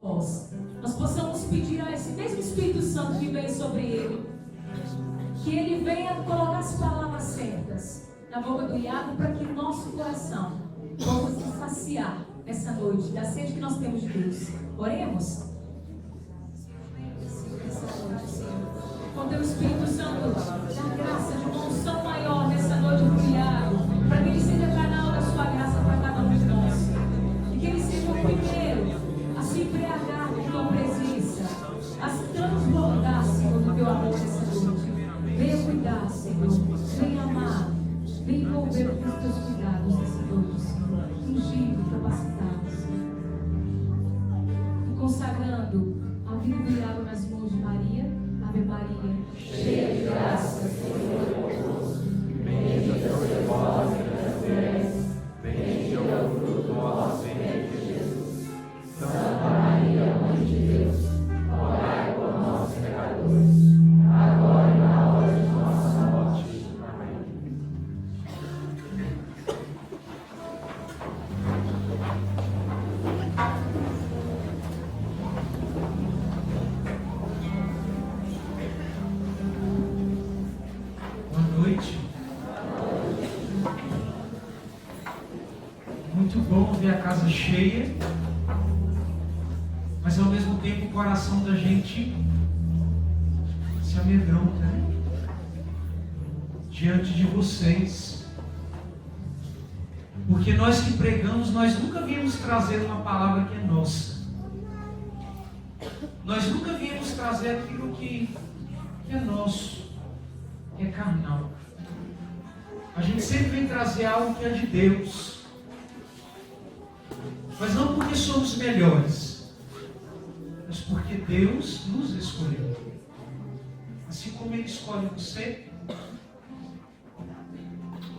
nós possamos pedir a esse mesmo Espírito Santo que veio sobre ele, que ele venha colocar as palavras certas na boca do Iago, para que o nosso coração possa se saciar nessa noite da sede que nós temos de Deus. Oremos? Com teu Espírito Santo, dá graça de uma unção maior nessa noite para o Iago, para que ele seja canal da sua graça para cada um de nós, e que ele seja o primeiro a se embriagar com tua presença, a se transbordar, Senhor, do teu amor nessa noite. Venha cuidar, Senhor, venha amar, venha envolver com os teus cuidados nessa noite, Senhor, ungindo, capacitado, Senhor, e consagrando a vida do Iago nas mãos de Maria. Ave Maria, cheia de graça, Senhor é convosco. Bendita sois vós entre as mulheres, bendito é o fruto do vosso ventre, Jesus. Santa Maria, Mãe de Deus, rogai por nós, pecadores, agora e na hora de nossa morte. Amém. Muito bom ver a casa cheia, mas ao mesmo tempo o coração da gente se amedronta, né? Diante de vocês, porque nós que pregamos, nós nunca viemos trazer uma palavra que é nossa, nós nunca viemos trazer aquilo que é nosso, que é carnal. A gente sempre vem trazer algo que é de Deus, mas não porque somos melhores, mas porque Deus nos escolheu. Assim como Ele escolhe você,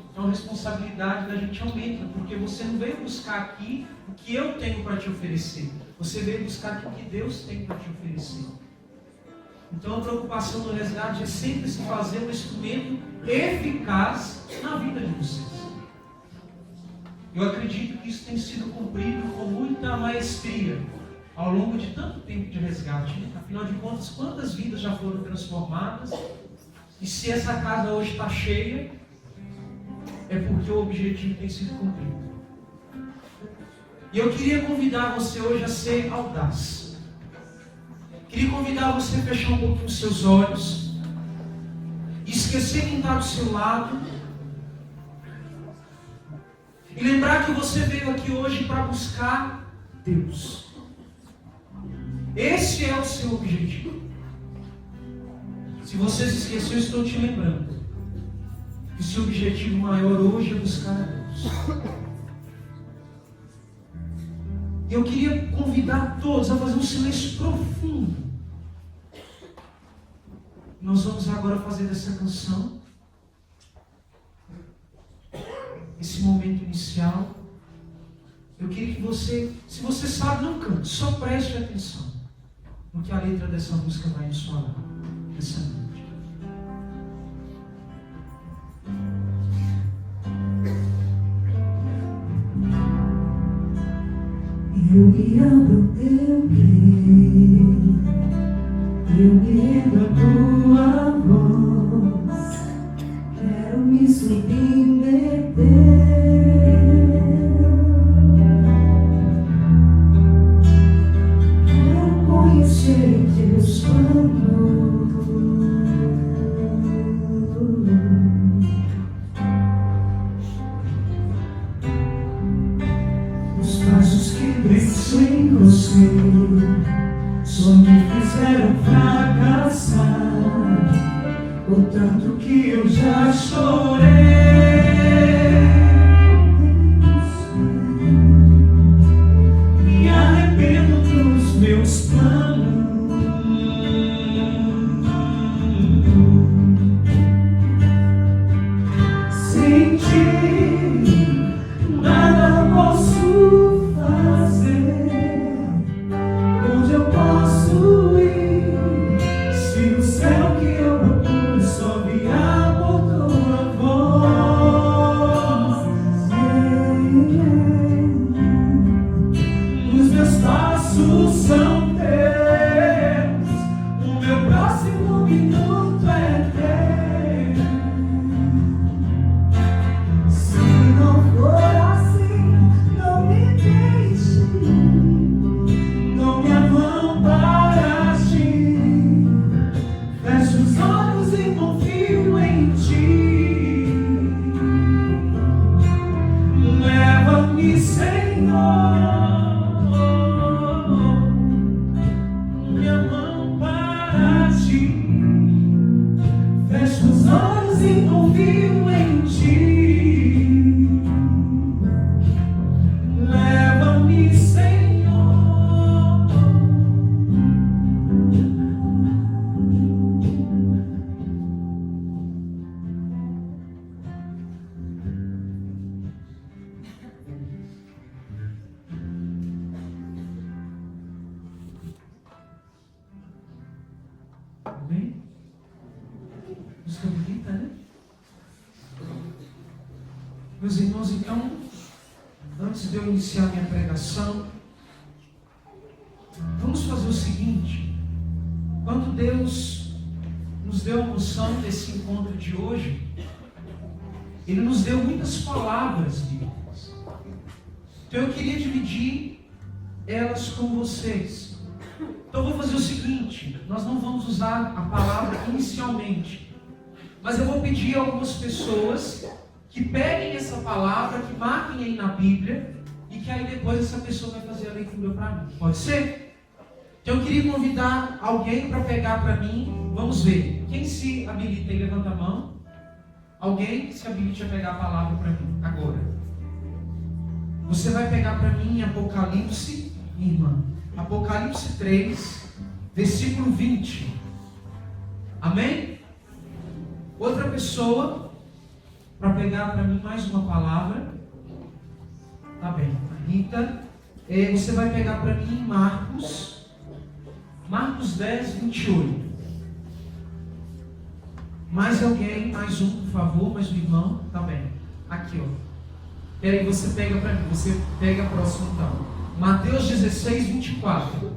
então a responsabilidade da gente aumenta, porque você não veio buscar aqui o que eu tenho para te oferecer, você veio buscar aqui o que Deus tem para te oferecer. Então a preocupação do resgate é sempre se fazer um instrumento eficaz na vida de vocês. Eu acredito que isso tem sido cumprido com muita maestria ao longo de tanto tempo de resgate. Afinal de contas, quantas vidas já foram transformadas? E se essa casa hoje está cheia, é porque o objetivo tem sido cumprido. E eu queria convidar você hoje a ser audaz. Queria convidar você a fechar um pouquinho os seus olhos, esquecer quem está do seu lado, e lembrar que você veio aqui hoje para buscar Deus. Esse é o seu objetivo. Se você se esqueceu, eu estou te lembrando que o seu objetivo maior hoje é buscar a Deus. E eu queria convidar todos a fazer um silêncio profundo. Nós vamos agora fazer dessa canção esse momento inicial. Eu queria que você, se você sabe, não cante, só preste atenção no que a letra dessa música vai nos falar essa noite. Eu me abro ao teu querer, eu me rendo à tua voz, quero me submeter. Quero conhecer teus planos, os passos que penso em você só me fizeram fracassar, o tanto que eu já chorei. Me arrependo dos meus planos. Sem ti nada posso fazer. Onde eu posso ir se o céu que eu procuro só virá por tua Leva-me, Senhor, minha mão para ti. Fecho os olhos e confio em ti. Leva-me, Senhor. Amém? Música bonita, né? Meus irmãos, então, antes de eu iniciar minha pregação, vamos fazer o seguinte. Quando Deus nos deu a unção desse encontro de hoje, Ele nos deu muitas palavras bíblicas. Então eu queria dividir elas com vocês. Então eu vou fazer o seguinte, nós não vamos usar a palavra inicialmente, mas eu vou pedir a algumas pessoas que peguem essa palavra, que marquem aí na Bíblia, e que aí depois essa pessoa vai fazer a leitura para mim. Pode ser? Então eu queria convidar alguém para pegar para mim. Vamos ver. Quem se habilita aí, levanta a mão. Alguém que se habilite a pegar a palavra para mim agora. Você vai pegar para mim em Apocalipse, irmã. Apocalipse 3, versículo 20. Amém? Outra pessoa para pegar para mim mais uma palavra. Tá bem. Rita, você vai pegar para mim em Marcos 10, 28. Mais alguém, mais um, por favor, mais um irmão. Tá bem. Aqui, ó. Peraí, você pega para mim. Você pega a próxima então. Mateus 16, 24.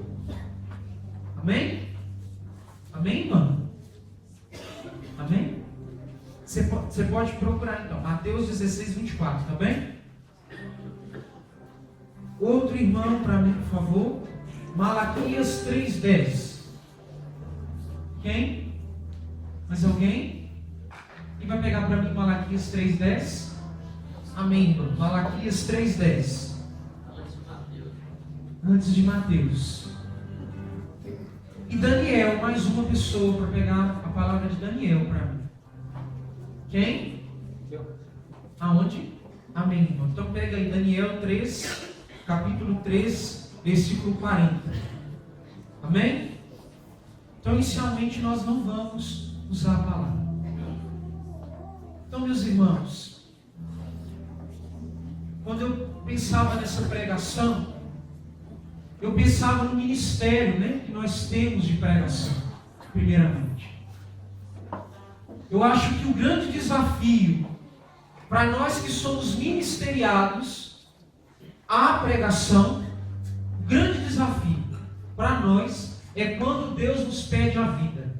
Amém? Amém, irmão? Amém? Você pode procurar então. Mateus 16, 24, tá bem? Outro irmão para mim, por favor. Malaquias 3, 10. Quem? Mais alguém? Quem vai pegar para mim Malaquias 3, 10? Amém, irmão. Malaquias 3, 10. Antes de Mateus. E Daniel, mais uma pessoa para pegar a palavra de Daniel para mim. Quem? Aonde? Amém, irmão. Então pega aí Daniel 3, capítulo 3, versículo 40. Amém? Então inicialmente nós não vamos usar a palavra. Então, meus irmãos, quando eu pensava nessa pregação, eu pensava no ministério, né, que nós temos de pregação, primeiramente. Eu acho que o grande desafio para nós que somos ministeriados à pregação, o grande desafio para nós é quando Deus nos pede a vida.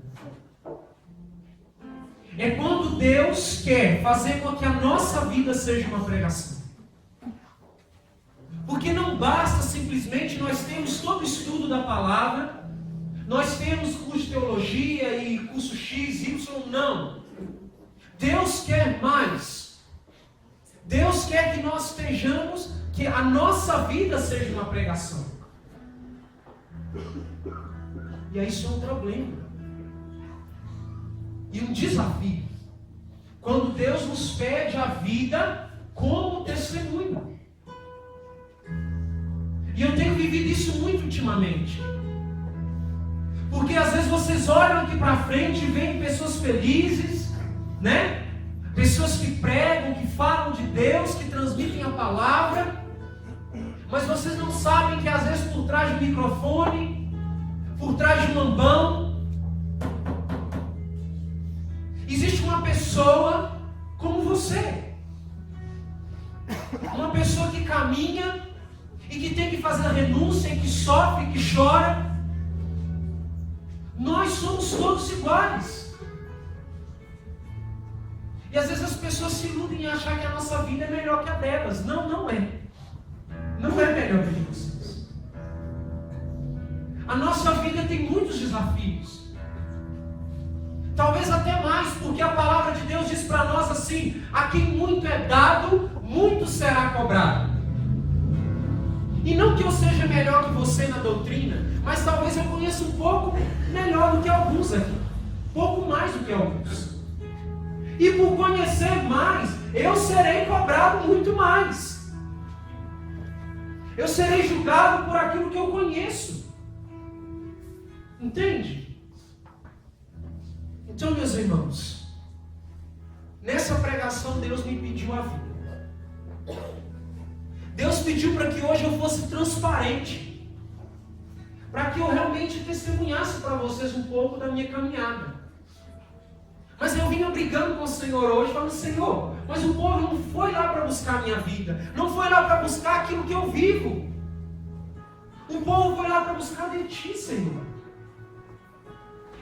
É quando Deus quer fazer com que a nossa vida seja uma pregação. Porque não basta simplesmente nós termos todo o estudo da palavra, nós temos curso de teologia e curso X, Y, não. Deus quer mais. Deus quer que nós estejamos, que a nossa vida seja uma pregação. E aí isso é um problema. E um desafio. Quando Deus nos pede a vida como testemunho. E eu tenho vivido isso muito ultimamente. Porque às vezes vocês olham aqui para frente e veem pessoas felizes, né? Pessoas que pregam, que falam de Deus, que transmitem a palavra. Mas vocês não sabem que às vezes por trás do microfone, por trás de um ambão, existe uma pessoa como você. Uma pessoa que caminha e que tem que fazer a renúncia, e que sofre, que chora. Nós somos todos iguais. E às vezes as pessoas se iludem em achar que a nossa vida é melhor que a delas. Não, não é. Não é melhor que a de vocês. A nossa vida tem muitos desafios. Talvez até mais, porque a palavra de Deus diz para nós assim: a quem muito é dado, muito será cobrado. E não que eu seja melhor que você na doutrina, mas talvez eu conheça um pouco melhor do que alguns aqui. Pouco mais do que alguns. E por conhecer mais, eu serei cobrado muito mais. Eu serei julgado por aquilo que eu conheço. Entende? Então, meus irmãos, nessa pregação Deus me pediu a vida. Deus pediu para que hoje eu fosse transparente, para que eu realmente testemunhasse para vocês um pouco da minha caminhada. Mas eu vinha brigando com o Senhor hoje, falando: Senhor, mas o povo não foi lá para buscar a minha vida, não foi lá para buscar aquilo que eu vivo. O povo foi lá para buscar de Ti, Senhor.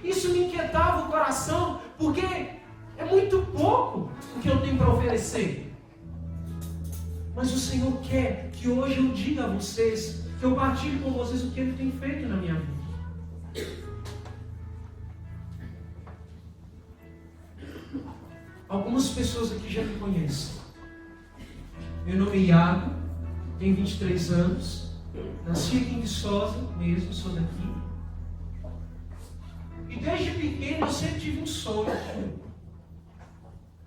Isso me inquietava o coração, porque é muito pouco o que eu tenho para oferecer. Mas o Senhor quer que hoje eu diga a vocês, que eu partilhe com vocês o que Ele tem feito na minha vida. Algumas pessoas aqui já me conhecem. Meu nome é Iago, tenho 23 anos, nasci aqui em Viçosa mesmo, sou daqui. E desde pequeno eu sempre tive um sonho.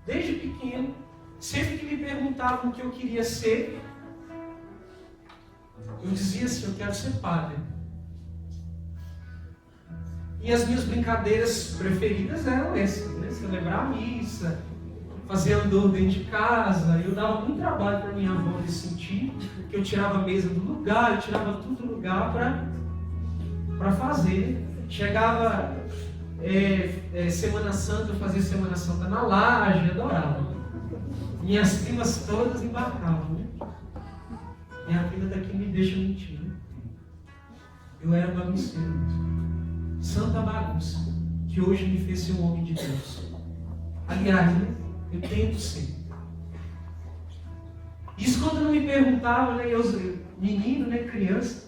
Desde pequeno, sempre que me perguntavam o que eu queria ser, eu dizia assim: eu quero ser padre. E as minhas brincadeiras preferidas eram essas, né? Celebrar a missa, fazer andor dentro de casa. Eu dava muito trabalho para minha avó nesse sentido, porque eu tirava a mesa do lugar, eu tirava tudo do lugar para fazer. Chegava Semana Santa, eu fazia Semana Santa na laje, adorava. Minhas primas todas embarcavam, né? Minha vida daqui me deixa mentir, né? Eu era bagunceiro, santa bagunça, que hoje me fez ser um homem de Deus. Aliás, né? Eu tento ser. Isso quando não me perguntavam, né? Eu, menino, né? Criança,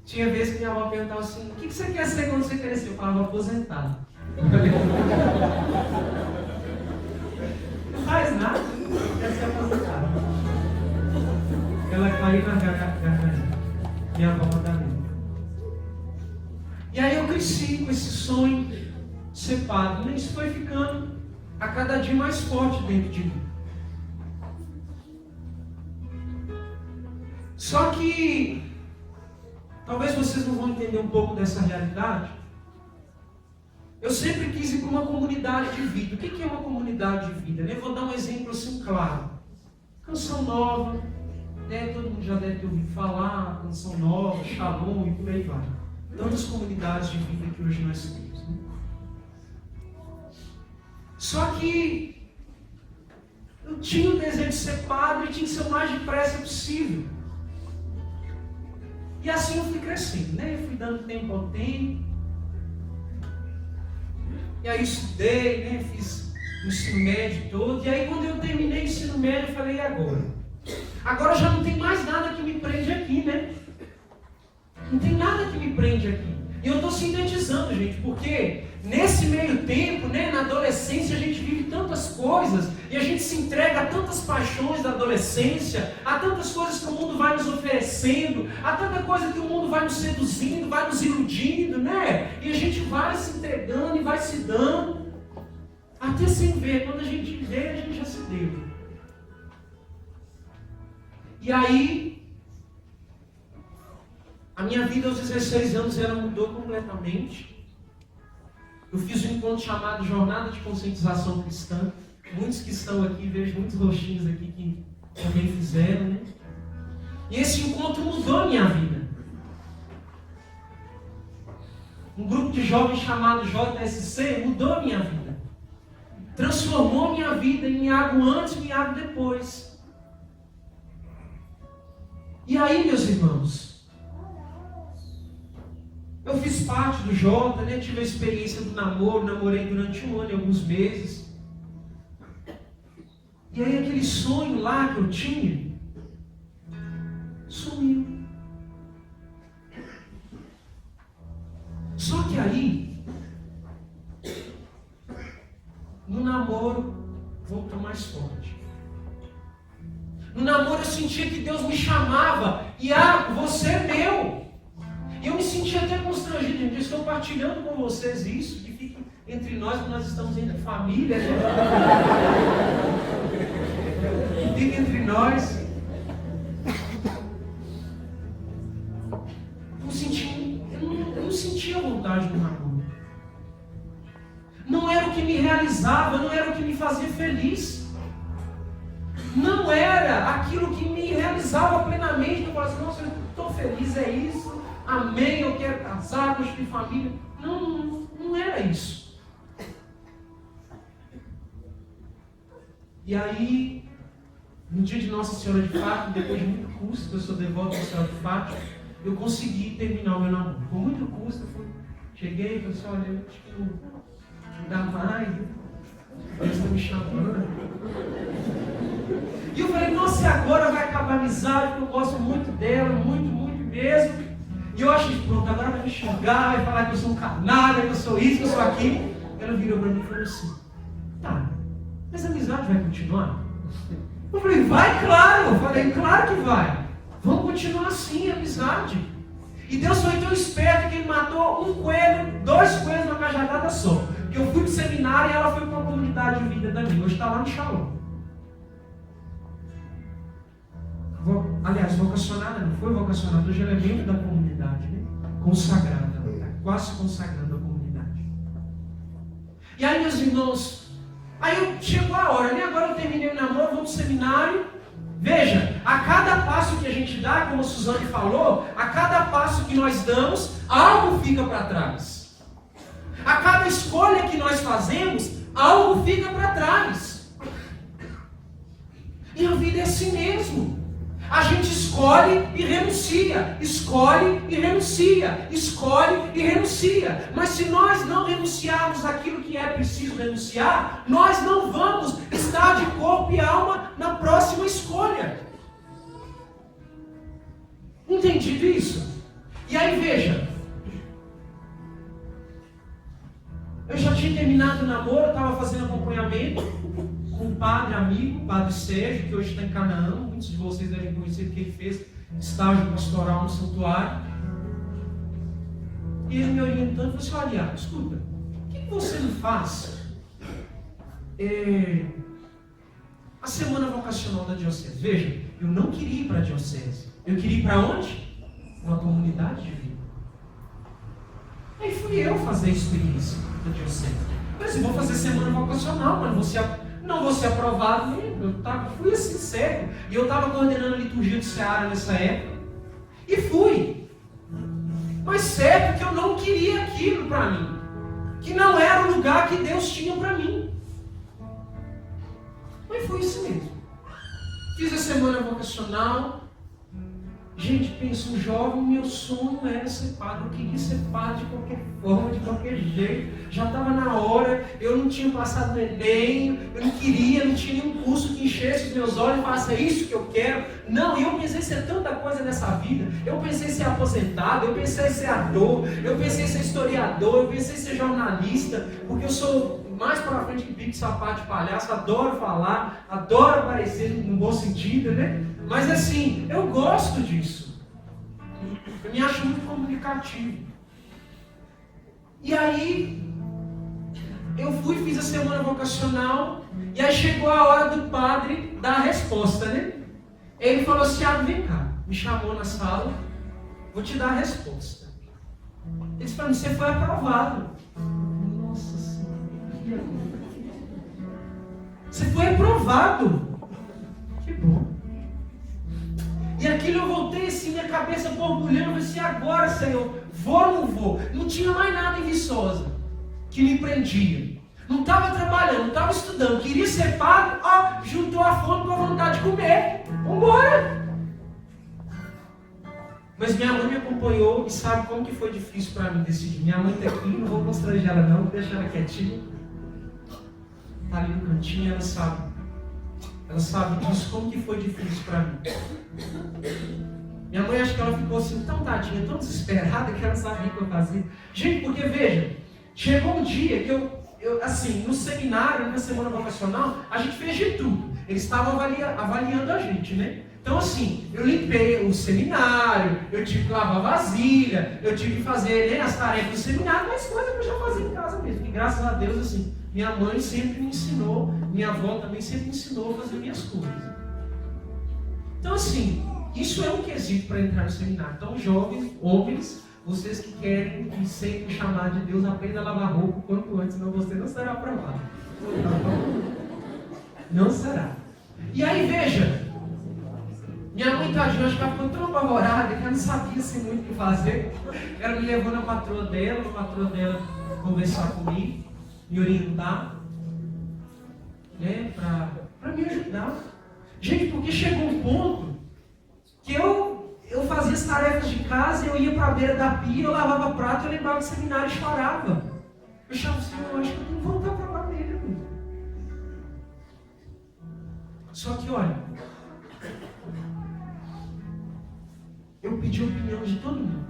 tinha vezes que minha avó perguntava assim: o que você quer ser quando você crescer? Eu falava: aposentado. Não faz nada, quer ser aposentado. Ela caiu na garganta. Minha avó Madalena. E aí eu cresci com esse sonho de ser padre. E isso foi ficando a cada dia mais forte dentro de mim. Só que talvez vocês não vão entender um pouco dessa realidade. Eu sempre quis ir para uma comunidade de vida. O que é uma comunidade de vida? Eu vou dar um exemplo assim claro. Canção Nova, né? Todo mundo já deve ter ouvido falar, Canção Nova, Shalom e por aí vai. Tantas comunidades de vida que hoje nós temos, né? Só que eu tinha o desejo de ser padre e tinha que ser o mais depressa possível. E assim eu fui crescendo, né? Eu fui dando tempo ao tempo. E aí estudei, né? Fiz o ensino médio todo. E aí quando eu terminei o ensino médio, eu falei: e agora? Agora já não tem mais nada que me prende aqui, né? Não tem nada que me prende aqui. E eu estou sintetizando, gente, porque nesse meio tempo, né, na adolescência, a gente vive tantas coisas e a gente se entrega a tantas paixões da adolescência, a tantas coisas que o mundo vai nos oferecendo, a tanta coisa que o mundo vai nos seduzindo, vai nos iludindo, né? E a gente vai se entregando e vai se dando, até sem ver. Quando a gente vê, a gente já se deu. E aí, a minha vida aos 16 anos ela mudou completamente. Eu fiz um encontro chamado Jornada de Conscientização Cristã. Muitos que estão aqui, vejo muitos rostinhos aqui que também fizeram, né? E esse encontro mudou a minha vida. Um grupo de jovens chamado JSC mudou a minha vida. Transformou a minha vida em Iago antes e Iago depois. E aí, meus irmãos, eu fiz parte do Jota, né? Tive a experiência do namoro, namorei durante um ano e alguns meses. E aí aquele sonho lá que eu tinha, sumiu. Só que aí, no namoro, voltou mais forte. No namoro eu sentia que Deus me chamava, e você é meu. E eu me senti até constrangido, gente. Eu estou partilhando com vocês isso, que fique entre nós, que nós estamos entre família, né? Fique entre nós. Eu não sentia vontade do namoro. Não era o que me realizava, não era o que me fazia feliz. Não era aquilo que me realizava plenamente. Eu falava assim, nossa, eu estou feliz, é isso. Amém, eu quero casar, construir família. Não era isso. E aí, no dia de Nossa Senhora de Fátima, depois de muito custo, que eu sou devoto da Senhora de Fátima, eu consegui terminar o meu namoro. Com muito custo, cheguei e falei assim, olha, eu acho que não dá mais. Deus está me chamando. E eu falei, nossa, e agora vai acabar a amizade, porque eu gosto muito dela, muito, muito mesmo. E eu achei, pronto, agora vai me xingar, vai falar que eu sou um canalha, que eu sou isso, que eu sou aquilo. Ela virou para mim e falou assim, tá, mas a amizade vai continuar? Eu falei, vai, claro. Eu falei, claro que vai. Vamos continuar assim, a amizade. E Deus foi tão esperto que Ele matou um coelho, 2 coelhos numa cajadada só. Porque eu fui para o seminário e ela foi para uma comunidade de vida da minha. Hoje está lá no Shalom. Aliás, vocacionada, não foi vocacionada, hoje ela é membro da comunidade, né? Consagrada, quase consagrando a comunidade. E aí, meus irmãos, aí chegou a hora, né? Agora eu terminei o namoro, vou para o seminário. Veja, a cada passo que a gente dá, como a Suzane falou, a cada passo que nós damos, algo fica para trás. A cada escolha que nós fazemos, algo fica para trás. E a vida é assim mesmo. A gente escolhe e renuncia, escolhe e renuncia, escolhe e renuncia. Mas se nós não renunciarmos aquilo que é preciso renunciar, nós não vamos estar de corpo e alma na próxima escolha. Entendido isso? E aí veja, eu já tinha terminado o namoro, eu estava fazendo acompanhamento com um padre amigo, o padre Sérgio, que hoje está em Canaã. Muitos de vocês devem conhecer, porque ele fez estágio pastoral no santuário. E ele me orientando, falou assim, olha, escuta, por que você não faz a semana vocacional da diocese? Veja, eu não queria ir para a diocese. Eu queria ir para onde? Uma comunidade de vida. Aí fui eu fazer a experiência da diocese. Eu disse, vou fazer semana vocacional, mas não vou ser aprovado. Fui assim, sério. E eu estava coordenando a liturgia de Seara nessa época. E fui. Mas certo que eu não queria aquilo para mim. Que não era o lugar que Deus tinha para mim. Mas foi isso mesmo. Fiz a semana vocacional. Gente, pensa, um jovem, meu sonho era ser padre. Eu queria ser padre de qualquer forma, de qualquer jeito. Já estava na hora, eu não tinha passado no Enem, eu não queria, não tinha nenhum curso que enchesse os meus olhos e falasse, é isso que eu quero. Não, e eu pensei em ser tanta coisa nessa vida. Eu pensei em ser aposentado, eu pensei em ser ator, eu pensei em ser historiador, eu pensei em ser jornalista, porque eu sou mais para frente que bico, sapato de palhaço, adoro falar, adoro aparecer no bom sentido, né? Mas assim, eu gosto disso. Eu me acho muito comunicativo. E aí, eu fiz a semana vocacional, e aí chegou a hora do padre dar a resposta, né? Ele falou assim, vem cá, me chamou na sala, vou te dar a resposta. Ele disse para mim, você foi aprovado. Nossa Senhora. Você foi aprovado. Que bom. E aquilo eu voltei assim, minha cabeça borbulhando, eu falei assim, agora, Senhor, vou ou não vou? Não tinha mais nada em Viçosa que me prendia. Não estava trabalhando, não estava estudando, queria ser padre, juntou a fome com a vontade de comer. Vambora! Mas minha mãe me acompanhou e sabe como que foi difícil para mim decidir. Minha mãe está aqui, não vou constranger ela não, vou deixar ela quietinha. Está ali no cantinho, ela sabe. Ela sabe disso, como que foi difícil para mim. Minha mãe, acho que ela ficou assim, tão tadinha, tão desesperada, que ela sabia o que eu fazia. Gente, porque veja, chegou um dia que eu assim, no seminário, na semana vocacional, a gente fez de tudo. Eles estavam avaliando a gente, né? Então assim, eu limpei o seminário, eu tive que lavar vasilha, eu tive que fazer, né, as tarefas do seminário, mas coisa que eu já fazia em casa mesmo. E graças a Deus, assim, minha mãe sempre me ensinou, minha avó também sempre me ensinou a fazer minhas coisas. Então assim, isso é um quesito para entrar no seminário. Então jovens, homens, vocês que querem e sempre chamar de Deus, aprenda a lavar roupa o quanto antes, senão você não será aprovado. Não será. E aí veja, minha mãe tadinha, acho que ela ficou tão apavorada que ela não sabia assim, muito o que fazer. Ela me levou na patroa dela conversar comigo, me orientar, né, para me ajudar. Gente, porque chegou um ponto que eu fazia as tarefas de casa, eu ia para a beira da pia, eu lavava prato, eu lembrava do seminário e chorava. Eu achava assim, eu acho que eu tenho que voltar para lá mesmo. Só que olha, eu pedi a opinião de todo mundo.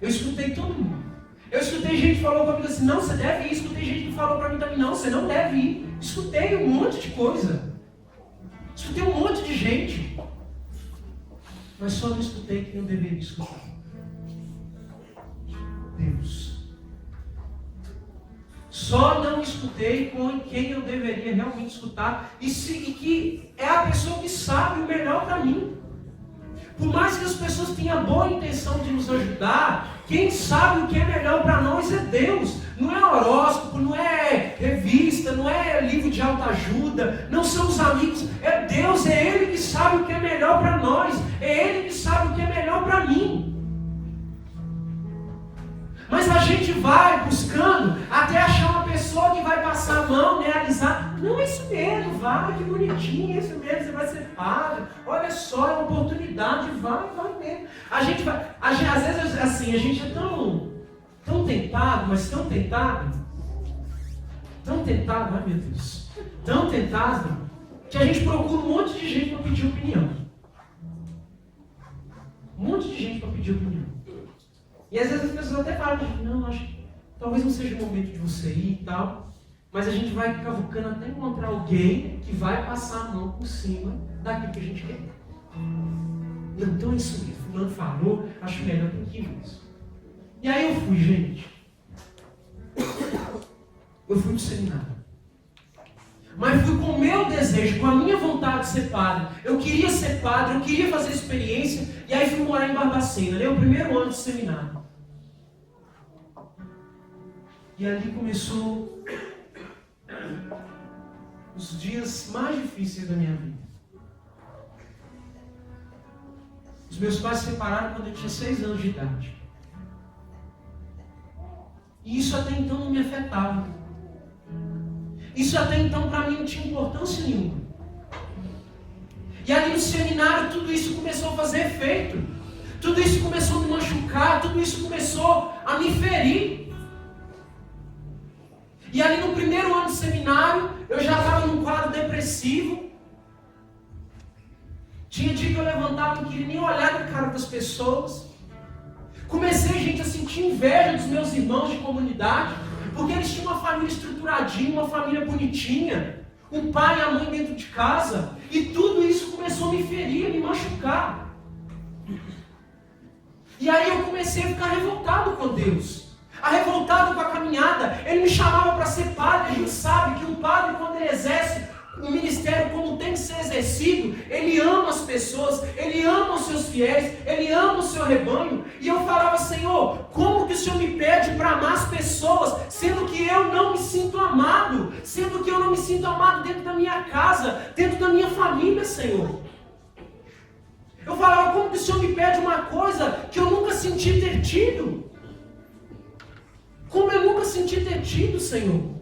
Eu escutei todo mundo. Eu escutei gente que falou comigo assim, não, você deve ir. Escutei gente que falou para mim também, não, você não deve ir. Escutei um monte de coisa. Escutei um monte de gente. Mas só não escutei quem eu deveria escutar. Deus. Só não escutei com quem eu deveria realmente escutar. E que é a pessoa que sabe o melhor para mim. Por mais que as pessoas tenham boa intenção de nos ajudar, quem sabe o que é melhor para nós é Deus. Não é horóscopo, não é revista, não é livro de autoajuda, não são os amigos. É Deus, é Ele que sabe o que é melhor para nós. É Ele que sabe o que é melhor para mim. Mas a gente vai buscando até achar uma pessoa que vai passar a mão, né, alisar. Não, é isso mesmo, vai, que bonitinho, é isso mesmo, você vai ser padre. Olha só, é uma oportunidade, vai mesmo. A gente vai, às vezes assim, a gente é tão tentado, mas tão tentado, ai meu Deus, tão tentado, que a gente procura um monte de gente para pedir opinião. Um monte de gente para pedir opinião. E às vezes as pessoas até falam, não, acho que talvez não seja o momento de você ir e tal. Mas a gente vai cavucando até encontrar alguém que vai passar a mão por cima daquilo que a gente quer. Não, então é isso mesmo, fulano falou, acho melhor do que isso. E aí eu fui, gente. Eu fui pro seminário. Mas fui com o meu desejo, com a minha vontade de ser padre. Eu queria ser padre, eu queria fazer experiência. E aí fui morar em Barbacena, né? O primeiro ano de seminário. E ali começou os dias mais difíceis da minha vida. Os meus pais se separaram quando eu tinha 6 anos de idade. E isso até então não me afetava. Isso até então para mim não tinha importância nenhuma. E ali no seminário tudo isso começou a fazer efeito. Tudo isso começou a me machucar, tudo isso começou a me ferir. E ali no primeiro ano de seminário, eu já estava num quadro depressivo. Tinha dia que eu levantava e não queria nem olhar na cara das pessoas. Comecei, gente, a sentir inveja dos meus irmãos de comunidade, porque eles tinham uma família estruturadinha, uma família bonitinha, um pai e a mãe dentro de casa, e tudo isso começou a me ferir, a me machucar. E aí eu comecei a ficar revoltado com Deus. Revoltado com a caminhada. Ele me chamava para ser padre. A gente sabe que um padre, quando ele exerce o ministério como tem que ser exercido, ele ama as pessoas, ele ama os seus fiéis, ele ama o seu rebanho. E eu falava, Senhor, como que o Senhor me pede para amar as pessoas, sendo que eu não me sinto amado, sendo que eu não me sinto amado dentro da minha casa, dentro da minha família, Senhor? Eu falava, como que o Senhor me pede uma coisa que eu nunca senti ter tido? Como eu nunca senti ter tido, Senhor?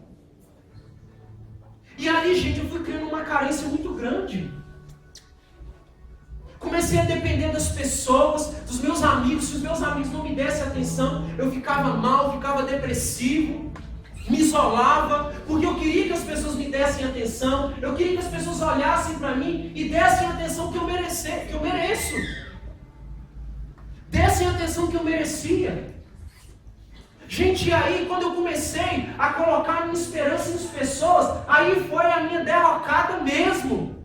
E aí, gente, eu fui criando uma carência muito grande. Comecei a depender das pessoas, dos meus amigos. Se os meus amigos não me dessem atenção, eu ficava mal, ficava depressivo, me isolava, porque eu queria que as pessoas me dessem atenção, eu queria que as pessoas olhassem para mim e dessem a atenção que eu mereço. Dessem a atenção que eu merecia. Gente, e aí quando eu comecei a colocar a minha esperança nas pessoas, aí foi a minha derrocada mesmo.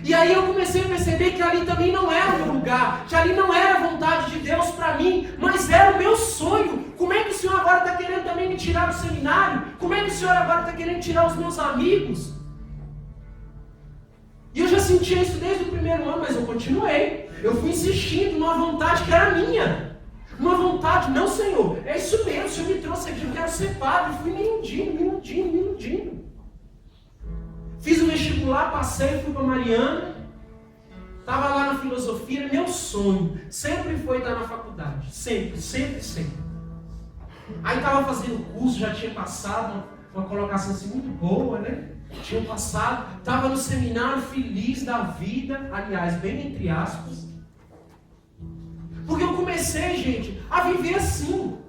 E aí eu comecei a perceber que ali também não era o meu lugar, que ali não era a vontade de Deus para mim, mas era o meu sonho. Como é que o Senhor agora está querendo também me tirar do seminário? Como é que o Senhor agora está querendo tirar os meus amigos? E eu já sentia isso desde o primeiro ano, mas eu continuei. Eu fui insistindo numa vontade que era minha. Uma vontade, não, Senhor, é isso mesmo, o Senhor me trouxe aqui, eu quero ser padre. Fui me iludindo. Fiz o vestibular, passei, fui para Mariana. Estava lá na filosofia, meu sonho sempre foi estar na faculdade. Sempre. Aí estava fazendo curso, já tinha passado, uma colocação assim muito boa, né? Tinha passado, estava no seminário feliz da vida, aliás, bem entre aspas. Porque eu comecei, gente, a viver assim.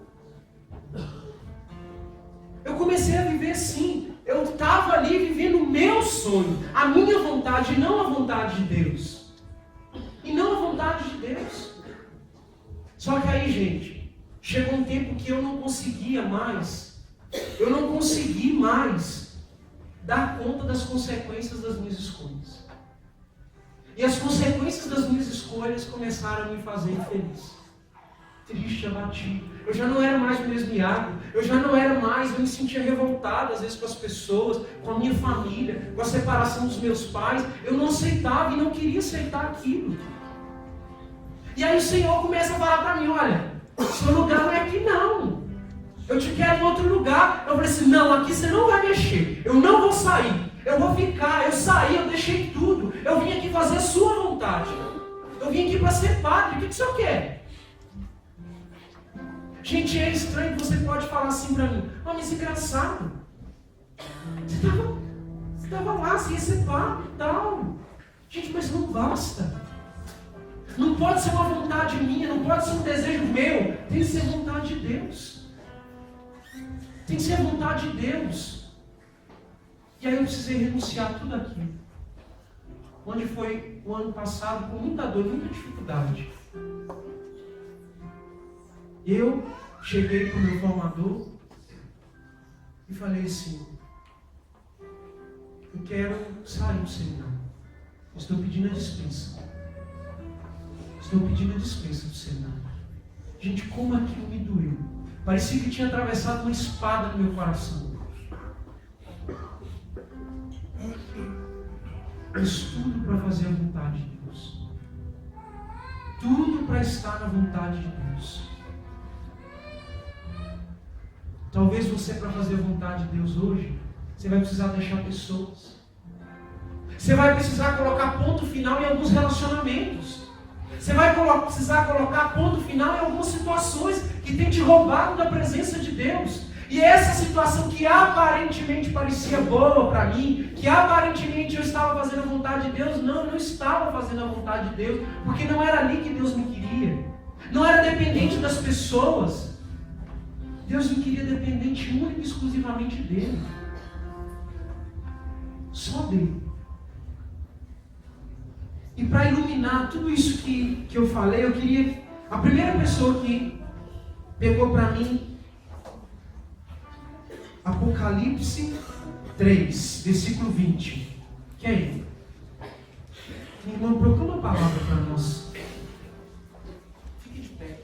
Eu estava ali vivendo o meu sonho, a minha vontade, e não a vontade de Deus. Só que aí, gente, chegou um tempo que eu não consegui mais dar conta das consequências das minhas escolhas. E as consequências das minhas escolhas começaram a me fazer infeliz. Triste, abatido. Eu já não era mais o mesmo Iago. Eu me sentia revoltado às vezes com as pessoas, com a minha família, com a separação dos meus pais. Eu não aceitava e não queria aceitar aquilo. E aí o Senhor começa a falar para mim, olha, seu lugar não é aqui não. Eu te quero em outro lugar. Eu falei assim, não, aqui você não vai mexer. Eu não vou sair. Eu vou ficar. Eu saí, eu deixei tudo. Eu vim aqui fazer a sua vontade. Eu vim aqui para ser padre. O que o Senhor quer? Gente, é estranho que você pode falar assim para mim, mas engraçado. Você estava lá, você ia ser padre e tal. Gente, mas não basta. Não pode ser uma vontade minha, não pode ser um desejo meu. Tem que ser vontade de Deus. Tem que ser a vontade de Deus. E aí eu precisei renunciar a tudo aquilo. Onde foi o ano passado, com muita dor, muita dificuldade. Eu cheguei para o meu formador e falei assim, eu quero sair do seminário. Estou pedindo a dispensa. Do seminário. Gente, como aquilo me doeu. Parecia que tinha atravessado uma espada no meu coração. Mas tudo para fazer a vontade de Deus. Tudo para estar na vontade de Deus. Talvez você, para fazer a vontade de Deus hoje, você vai precisar deixar pessoas. Você vai precisar colocar ponto final em alguns relacionamentos. Você vai precisar colocar ponto final em algumas situações que tem te roubado da presença de Deus. E essa situação que aparentemente parecia boa para mim, que aparentemente eu estava fazendo a vontade de Deus, não, eu não estava fazendo a vontade de Deus, porque não era ali que Deus me queria. Não era dependente das pessoas. Deus me queria dependente única e exclusivamente dele. Só dele. E para iluminar tudo isso que eu falei, eu queria... A primeira pessoa que pegou para mim Apocalipse 3, versículo 20. Quem é ele? Minha irmã, procura uma palavra para nós. Fique de pé.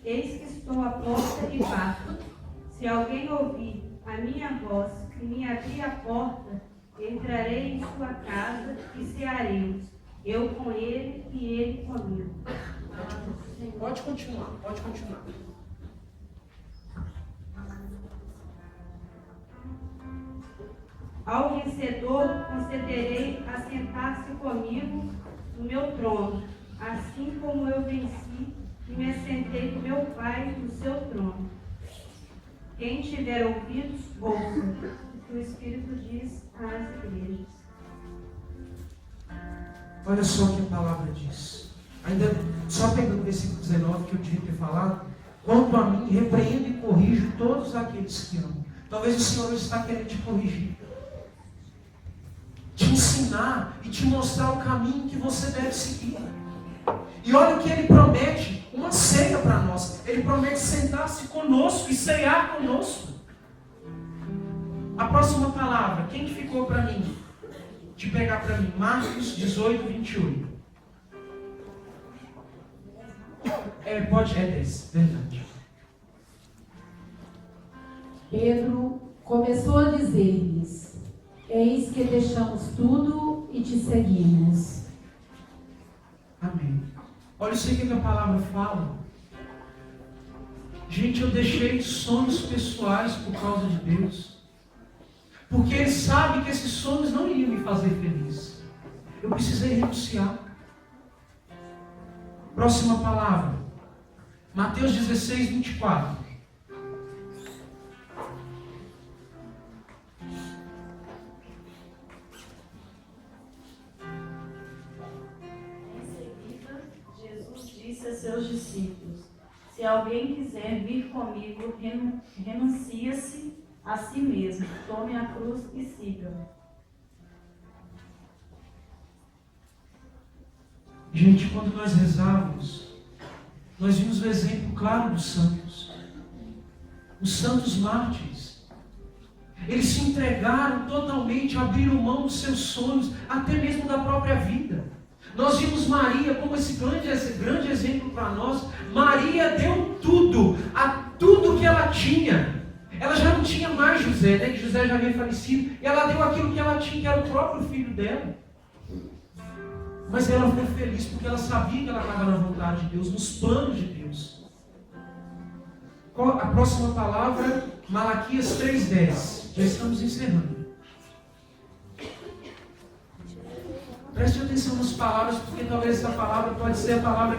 Eis que estou à porta e bato. Se alguém ouvir a minha voz e me abrir a porta, entrarei em sua casa e cearemos, eu com ele e ele comigo. Pode continuar. Ao vencedor concederei assentar-se comigo no meu trono, assim como eu venci e me assentei com meu Pai no seu trono. Quem tiver ouvidos, ouça o que o Espírito diz às igrejas. Olha só o que a palavra diz. Ainda só pegando o versículo 19 que eu devia ter falado. Quanto a mim, repreendo e corrijo todos aqueles que amam. Talvez o Senhor está querendo te corrigir. Te ensinar e te mostrar o caminho que você deve seguir. E olha o que Ele promete, uma ceia para nós. Ele promete sentar-se conosco e ceiar conosco. A próxima palavra, quem que ficou para mim? De pegar para mim, Marcos 18, 28. É 10, verdade. Pedro começou a dizer-lhes: eis que deixamos tudo e te seguimos. Amém. Olha, eu sei o que a palavra fala. Gente, eu deixei sonhos pessoais por causa de Deus. Porque Ele sabe que esses sonhos não iriam me fazer feliz. Eu precisei renunciar. Próxima palavra. Mateus 16, 24. Disse a seus discípulos: se alguém quiser vir comigo, renuncia-se a si mesmo, tome a cruz e siga-me. Gente, quando nós rezávamos, nós vimos o exemplo claro dos santos. Os santos mártires. Eles se entregaram totalmente, abriram mão dos seus sonhos, até mesmo da própria vida. Nós vimos Maria como esse grande exemplo para nós. Maria deu tudo, tudo que ela tinha. Ela já não tinha mais José, né? Que José já havia falecido. E ela deu aquilo que ela tinha, que era o próprio filho dela. Mas ela foi feliz porque ela sabia que ela estava na vontade de Deus, nos planos de Deus. A próxima palavra, Malaquias 3:10. Já estamos encerrando. Preste atenção nas palavras, porque talvez essa palavra pode ser a palavra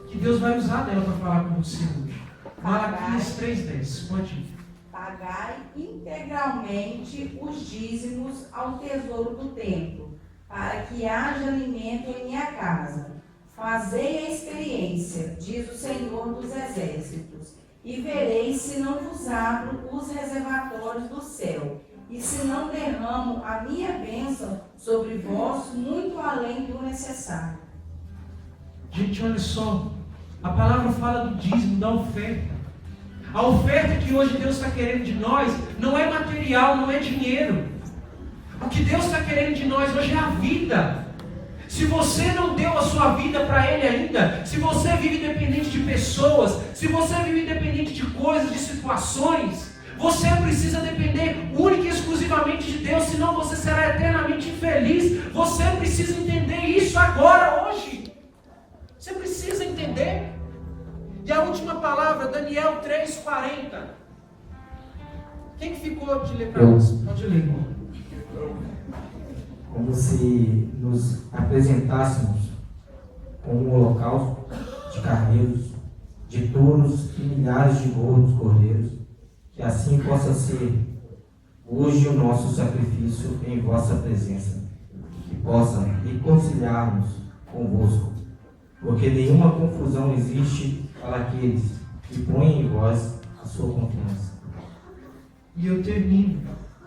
que Deus vai usar dela para falar com você hoje. Malaquias 3:10. Pode ir. Pagai integralmente os dízimos ao tesouro do templo, para que haja alimento em minha casa. Fazei a experiência, diz o Senhor dos Exércitos, e vereis se não vos abro os reservatórios do céu, e se não derramo a minha bênção sobre vós, muito além do necessário. Gente, olha só, a palavra fala do dízimo, da oferta. A oferta que hoje Deus está querendo de nós não é material, não é dinheiro. O que Deus está querendo de nós hoje é a vida. Se você não deu a sua vida para Ele ainda, se você vive dependente de pessoas, se você vive dependente de coisas, de situações, você precisa depender única e exclusivamente de Deus, senão você será eternamente infeliz. Você precisa entender isso agora, hoje. Você precisa entender. E a última palavra, Daniel 3:40. Quem que ficou de ler para nós? Pode ler, irmão. Como se nos apresentássemos com um holocausto de carneiros, de touros e milhares de gordos cordeiros, que assim possa ser hoje o nosso sacrifício em vossa presença, que possa reconciliar-nos convosco, porque nenhuma confusão existe para aqueles que põem em vós a sua confiança. E eu termino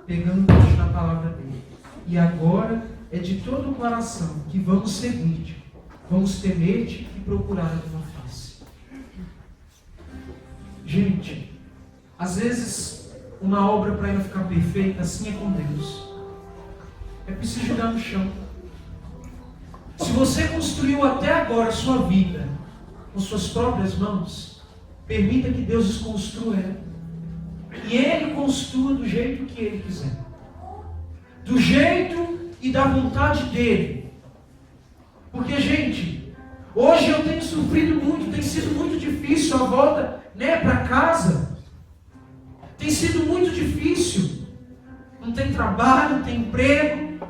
pegando o gancho na palavra dele. E agora é de todo o coração que vamos servir-te, vamos temer-te e procurar a tua face. Gente, às vezes uma obra para ela ficar perfeita, assim é com Deus. É preciso jogar no chão. Se você construiu até agora a sua vida com suas próprias mãos, permita que Deus desconstrua ela. E Ele construa do jeito que Ele quiser. Do jeito e da vontade dEle. Porque, gente, hoje eu tenho sofrido muito, tem sido muito difícil a volta, para casa. Tem sido muito difícil. Não tem trabalho, não tem emprego,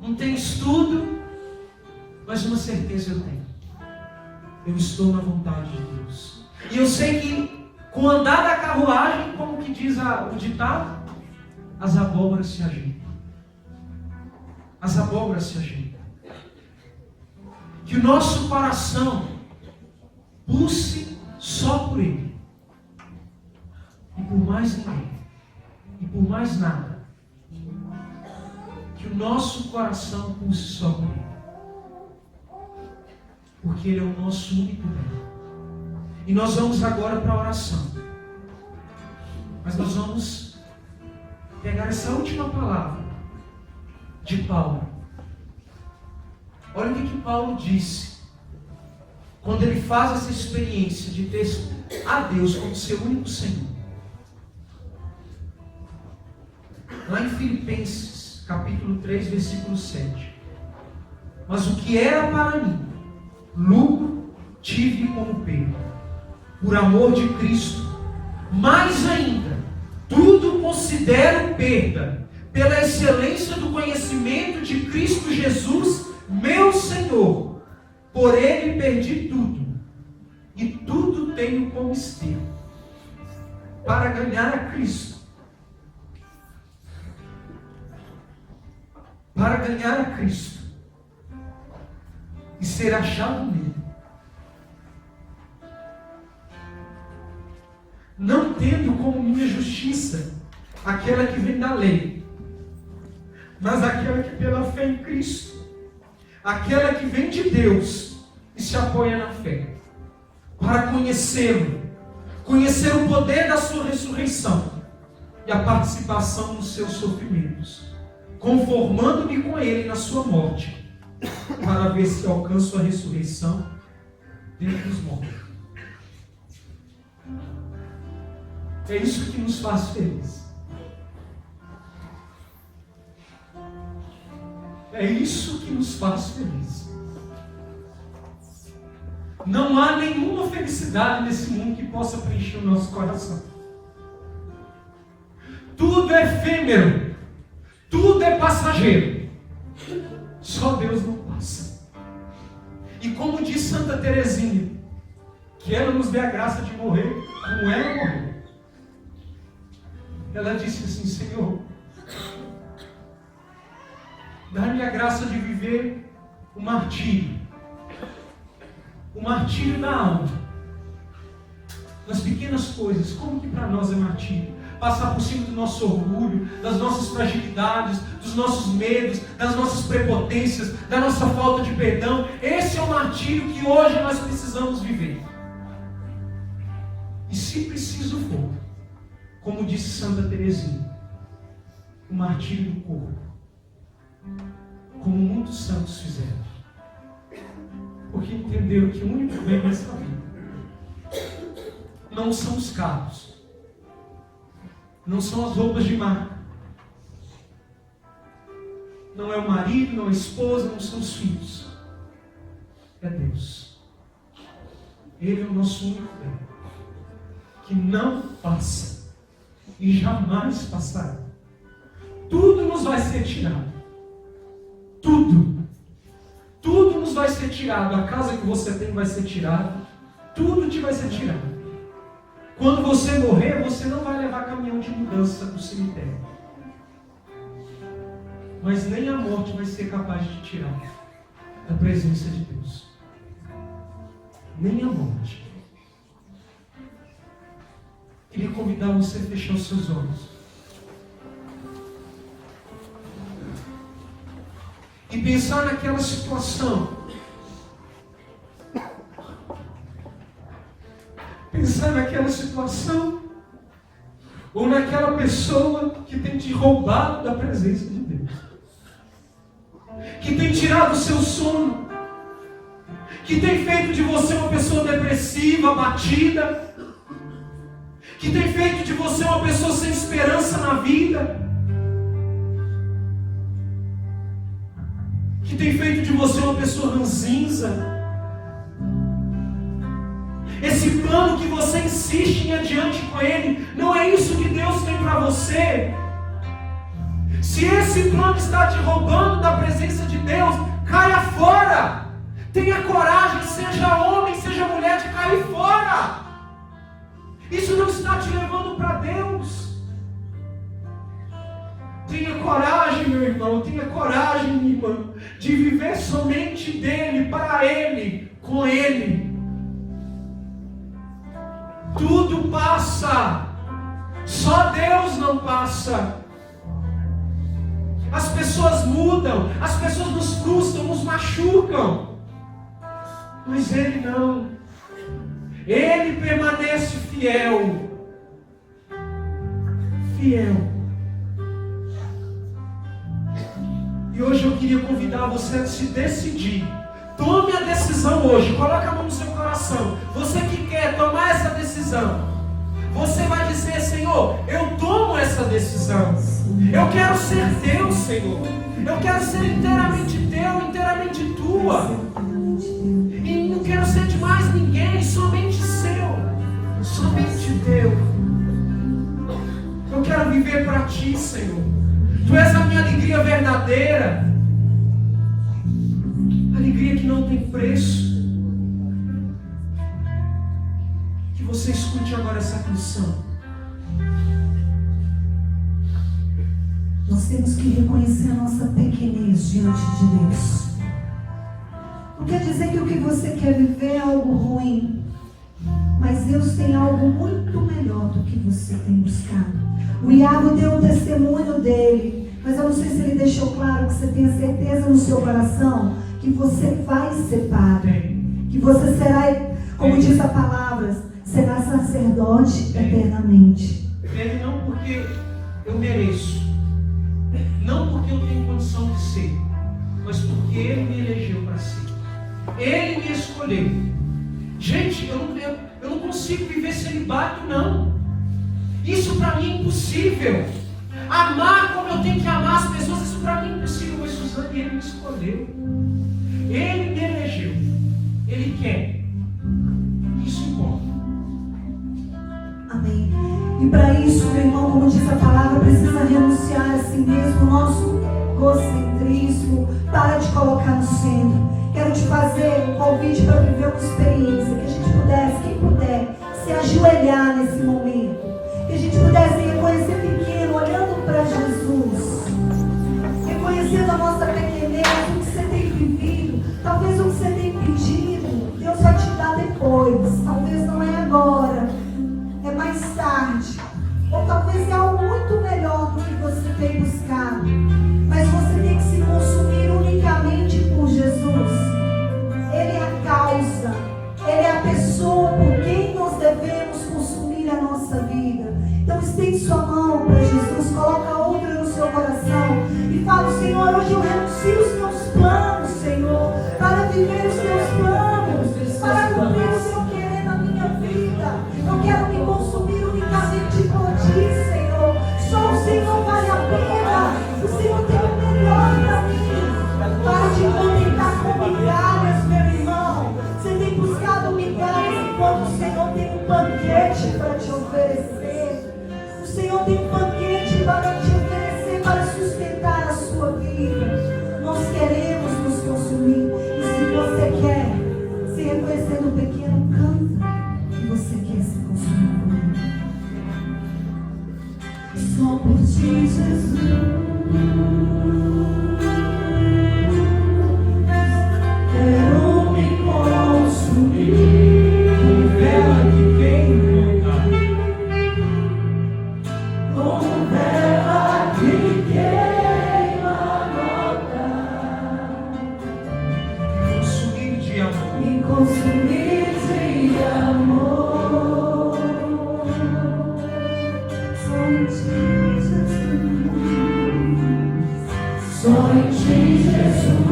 não tem estudo. Mas uma certeza eu tenho. Eu estou na vontade de Deus. E eu sei que com o andar da carruagem, como que diz o ditado, as abóboras se ajeitam. As abóboras se ajeitam. Que o nosso coração pulse só por Ele. E por mais ninguém. E por mais nada. Que o nosso coração pulse só por Ele. Porque Ele é o nosso único bem. E nós vamos agora para a oração. Mas nós vamos pegar essa última palavra de Paulo. Olha o que Paulo disse quando ele faz essa experiência de ter a Deus como seu único Senhor. Lá em Filipenses, capítulo 3, versículo 7. Mas o que era para mim, lucro tive como perda, por amor de Cristo. Mais ainda, tudo considero perda, pela excelência do conhecimento de Cristo Jesus, meu Senhor. Por Ele perdi tudo, e tudo tenho como esterco, para ganhar a Cristo. Para ganhar a Cristo e ser achado nele, não tendo como minha justiça aquela que vem da lei, mas aquela que pela fé em Cristo, aquela que vem de Deus e se apoia na fé, para conhecê-lo, conhecer o poder da sua ressurreição e a participação nos seus sofrimentos, conformando-me com ele na sua morte, para ver se alcanço a ressurreição dentre os mortos. É isso que nos faz felizes. É isso que nos faz felizes. Não há nenhuma felicidade nesse mundo que possa preencher o nosso coração. Tudo é efêmero. Tudo é passageiro. Só Deus não passa. E como diz Santa Teresinha, que ela nos dê a graça de morrer como ela morreu. Ela disse assim: Senhor, dá-me a graça de viver o martírio da alma, nas pequenas coisas. Como que para nós é martírio? Passar por cima do nosso orgulho, das nossas fragilidades, dos nossos medos, das nossas prepotências, da nossa falta de perdão. Esse é o martírio que hoje nós precisamos viver. E se preciso for, como disse Santa Teresinha, o martírio do corpo, como muitos santos fizeram, porque entenderam que o único bem nessa vida não são os carros, não são as roupas de marca, não é o marido, não é a esposa, não são os filhos, é Deus. Ele é o nosso único bem, que não passa e jamais passará. Tudo nos vai ser tirado. Tudo nos vai ser tirado. A casa que você tem vai ser tirada. Tudo te vai ser tirado. Quando você morrer, você não vai levar caminhão de mudança para o cemitério. Mas nem a morte vai ser capaz de te tirar da presença de Deus. Nem a morte. Queria convidar você a fechar os seus olhos e pensar naquela situação. Pensar naquela situação ou naquela pessoa que tem te roubado da presença de Deus, que tem tirado o seu sono, que tem feito de você uma pessoa depressiva, abatida, que tem feito de você uma pessoa sem esperança na vida, que tem feito de você uma pessoa ranzinza. Esse plano que você insiste em adiante com ele, não é isso que Deus tem para você. Se esse plano está te roubando da presença de Deus, caia fora. Tenha coragem, seja homem, seja mulher, de cair fora. Isso não está te levando para Deus. Tenha coragem, meu irmão, tenha coragem, minha irmã, de viver somente dele, para ele, com ele. Tudo passa, só Deus não passa. As pessoas mudam, as pessoas nos frustram, nos machucam, mas Ele não. Ele permanece fiel. Fiel. E hoje eu queria convidar você a se decidir. Tome a decisão hoje. Coloque a mão no seu coração. Você que quer tomar essa decisão, você vai dizer: Senhor, eu tomo essa decisão. Eu quero ser teu, Senhor. Eu quero ser inteiramente teu, inteiramente tua. E não quero ser de mais ninguém, somente seu. Somente teu. Eu quero viver para ti, Senhor. Tu és a minha alegria verdadeira. Alegria que não tem preço. Que você escute agora essa canção. Nós temos que reconhecer a nossa pequenez diante de Deus. Não quer dizer que o que você quer viver é algo ruim, mas Deus tem algo muito melhor do que você tem buscado. O Iago deu o testemunho dele, mas eu não sei se ele deixou claro que você tenha certeza no seu coração que você vai ser padre, que você será, como diz a palavra, será sacerdote eternamente. Ele não porque eu mereço, não porque eu tenho condição de ser, mas porque Ele me elegeu para ser. Ele me escolheu. Gente, eu não consigo viver celibato, não. Isso para mim é impossível. Amar como eu tenho que amar as pessoas, isso para mim é impossível. Mas Suzane, Ele me escolheu. Ele me elegeu. Ele quer. Isso importa. Amém. E para isso, meu irmão, como diz a palavra, precisa renunciar a si mesmo, o nosso egocentrismo, para de colocar no centro. Quero te fazer um convite para viver uma experiência, que a gente pudesse, quem puder, se ajoelhar nesse momento, que a gente pudesse reconhecer pequeno, olhando para Jesus, reconhecendo a nossa pequenez, o que você tem vivido, talvez o que você tem pedido, Deus vai te dar depois, talvez não é agora, é mais tarde, ou talvez é algo muito melhor do que você tem buscado, mas você tem que se consumir unicamente por Jesus. Ele é a causa, Ele é a pessoa por quem nós devemos consumir a nossa vida. Então estende sua mão para Jesus, coloca outra no seu coração e fala: Senhor, hoje eu renuncio os meus planos, Senhor, para viver os teus planos, para cumprir o seu querer na minha vida. Eu quero me consumir unicamente por ti, Senhor. Só o Senhor vale a pena. O Senhor tem o melhor para mim. Para de contentar com migalhas, meu irmão. Você tem buscado migalhas enquanto o Senhor tem um banquete para te oferecer. O Senhor tem um banquete para te oferecer, para sustentar a sua vida. Nós queremos nos consumir. E se você quer se reconhecer no pequeno, canta que você quer se consumir comigo. Só por ti, Jesus. Quero me consumir com vela que queima, com vela que queima a Consumir de amor. me consumir de amor. Só em ti, Jesus. Só em ti, Jesus.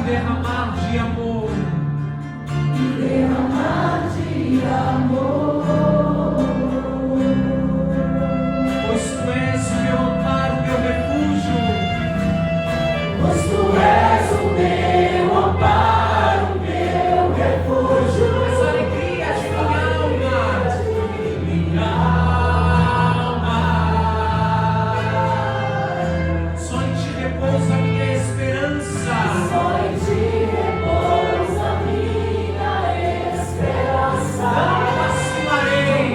derramar de amor. E derramar de amor. Pois tu és o meu amparo, meu refúgio. Pois tu és o meu amparo, meu refúgio. Essa alegria de minha alma. Só em ti repousa a minha esperança. Só em ti repousa a minha esperança. Não vacilarei.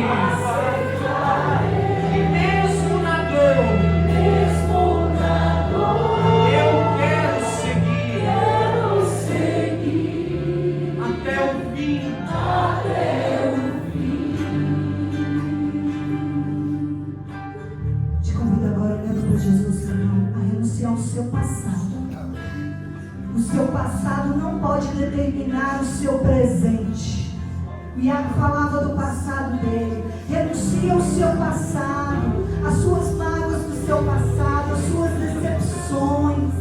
E mesmo na dor, eu quero seguir até o fim. Te convido agora, olhando para Jesus, Senhor, a renunciar ao seu passado. O seu passado não pode determinar o seu presente. O Iago falava do passado dele. Renuncia ao seu passado, as suas mágoas do seu passado, as suas decepções.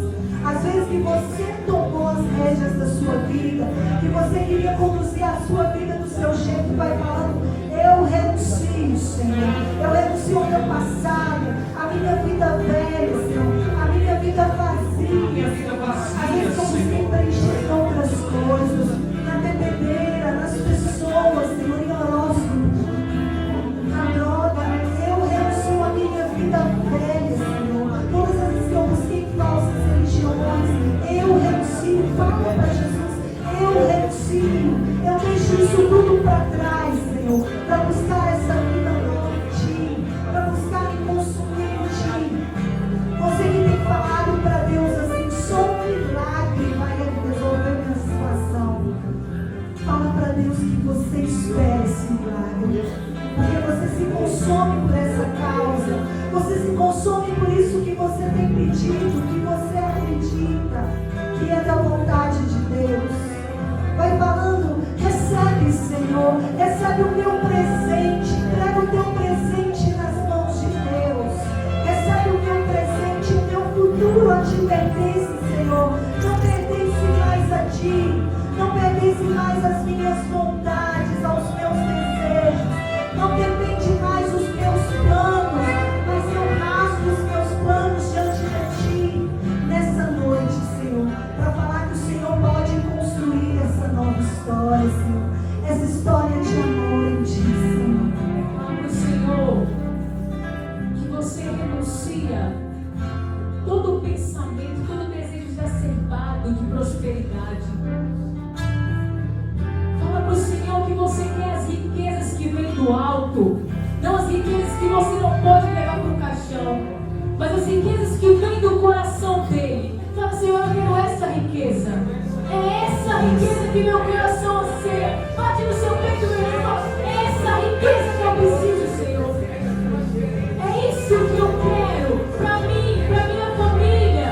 Às vezes que você tomou as rédeas da sua vida, que você queria conduzir a sua vida do seu jeito, vai falando: eu renuncio, Senhor. Eu renuncio ao meu passado, a minha vida velha, Senhor, a minha vida vazia. Às vezes como se preencher com outras coisas, na bebedeira, nas pessoas, Senhor, em horóscopo, na droga. Eu renuncio a minha vida velha, Senhor. Todas as vezes que eu busquei falsas religiões, eu renuncio. Fala para Jesus: eu renuncio. Eu deixo isso tudo para trás, Senhor, para buscar essa vida nova em Ti, para buscar me consumir em Ti. Você que tem falado para Deus assim: só um milagre vai resolver minha situação. Fala para Deus que você espera esse milagre, porque você se consome por essa causa, você se consome por isso que você tem pedido, que você acredita que é da vontade de Deus. Vai falando: recebe, Senhor, recebe o meu presente, entrega o teu presente nas mãos de Deus, recebe o meu presente, o meu futuro a ti pertence, Senhor, não pertence mais a ti, não pertence mais às minhas vontades, aos meus desejos, não pertence mais os meus planos, mas eu rasgo os meus planos diante de ti, nessa noite, Senhor, para falar que o Senhor pode construir essa nova história, Senhor, essa história de amor em ti, Senhor. Fala para o Senhor que você renuncia todo o pensamento, todo o desejo exacerbado de prosperidade. Fala para o Senhor que você quer as riquezas que vêm do alto, não as riquezas que você não pode levar para o caixão, mas as riquezas que vêm do coração dele. Fala: Senhor, eu quero essa riqueza. É essa riqueza que meu coração anseia. Bate no seu peito, meu irmão. É essa riqueza que eu preciso, Senhor. É isso que eu quero para mim, para minha família.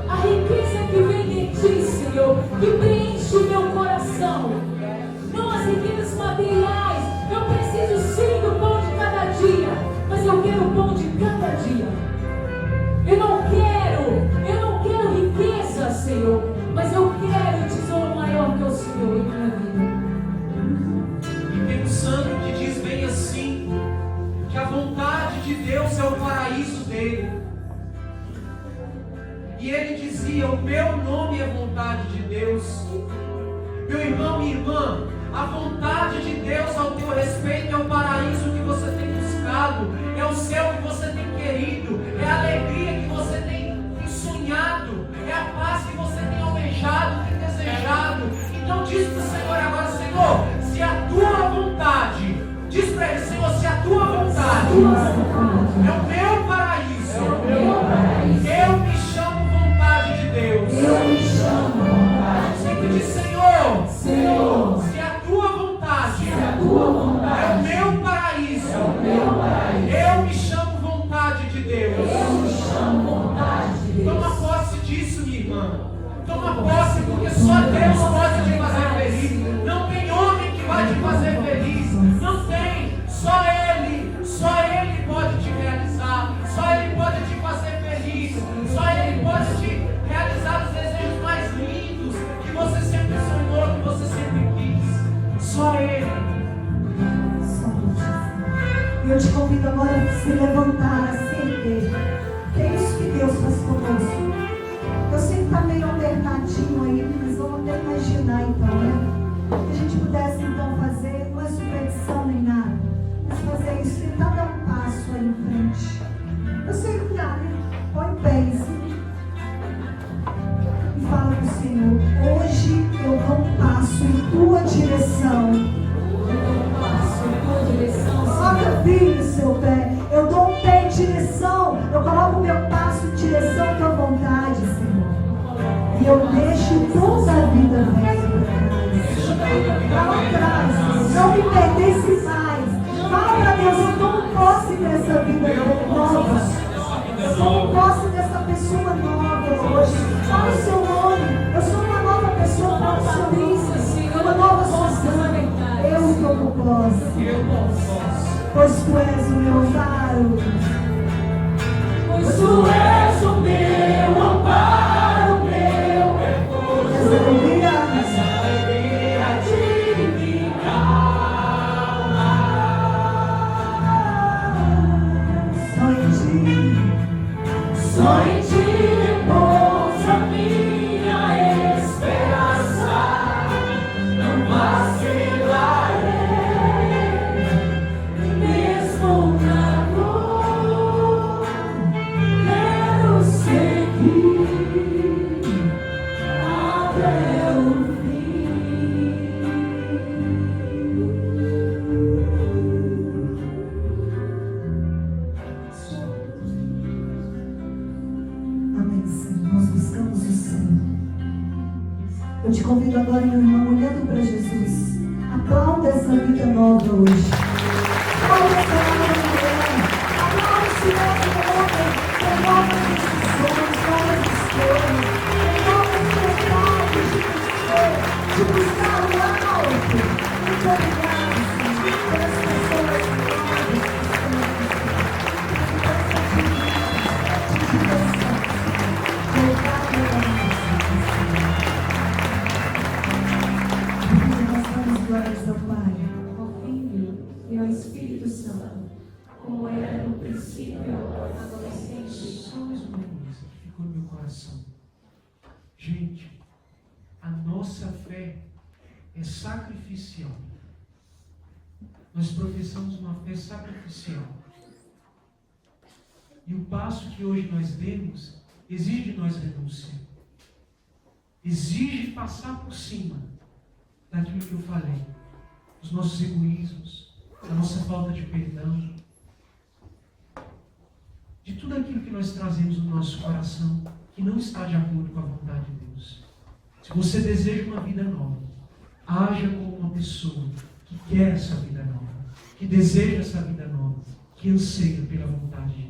A riqueza que vem de ti, Senhor, que preenche o meu coração. Não as riquezas materiais. Eu preciso sim do pão de cada dia, mas eu quero o pão de cada dia. Eu não quero riqueza, Senhor, mas eu quero o tesouro maior que é o Senhor em minha vida. E tem um santo que diz bem assim, que a vontade de Deus é o paraíso dele. E ele dizia: o meu nome é vontade de Deus. Meu irmão, minha irmã, a vontade de Deus ao teu respeito é o paraíso que você tem buscado, é o céu que você tem querido, é a alegria que você tem sonhado, é a paz que você tem almejado, tem desejado. Então diz para o Senhor agora: Senhor, se a tua vontade, diz para ele: Senhor, se a tua vontade é o meu paraíso, eu me chamo vontade de Deus. Sempre diz: Senhor, se a tua vontade é o meu paraíso, eu me chamo vontade de Deus. Toma posse disso, minha irmã. Toma posse, porque só Deus pode te fazer feliz. Não tem homem que vai te fazer feliz. Não tem. Só Ele pode te realizar. Só Ele pode te fazer feliz. Só Ele pode te realizar os desejos mais lindos, E eu te convido agora a se levantar, a se erguer. Que é isso que Deus faz conosco. Eu sei que está meio alternadinho aí, mas vamos até imaginar então, né? Que a gente pudesse então fazer, não é superstição nem nada, mas fazer isso, tentar dar um passo aí em frente. Eu sei que dá, né? Põe pés e fala para o Senhor: hoje eu dou um passo em tua direção. Coloca firme o seu pé. Eu dou um pé em direção. Eu coloco o meu passo em direção à tua vontade, Senhor. E eu deixo toda a vida velha para trás. Não me pertence mais. Fala para Deus: eu tomo posse dessa vida nova. Eu tomo posse dessa pessoa nova hoje. Fala o seu nome. Eu sou uma nova pessoa profissionista. Uma nova Suzana. Eu tomo posse. Pois tu és o meu amparo. Pois tu és o meu amparo, meu refúgio. Essa alegria de minha alma. Só em ti repousa minha esperança. Não vacilarei. Eu te convido agora, meu irmão, olhando para Jesus. Aplauda essa vida nova hoje. Aplauda essa nova mulher. Aplauda esse novo homem. Tem novas decisões, novas escolhas. Tem novas vontades de buscar o alto. Muito obrigado, Senhor, pelas pessoas novas. Glórias ao Pai, ao Filho e ao Espírito Santo, como era no princípio, agora e sempre. Só mais uma coisa que ficou no meu coração. Gente, a nossa fé é sacrificial. Nós professamos uma fé sacrificial. E o passo que hoje nós demos exige de nós renúncia. Exige passar por cima daquilo que eu falei, dos nossos egoísmos, da nossa falta de perdão, de tudo aquilo que nós trazemos no nosso coração que não está de acordo com a vontade de Deus. Se você deseja uma vida nova, haja como uma pessoa que quer essa vida nova, que deseja essa vida nova, que anseia pela vontade de Deus.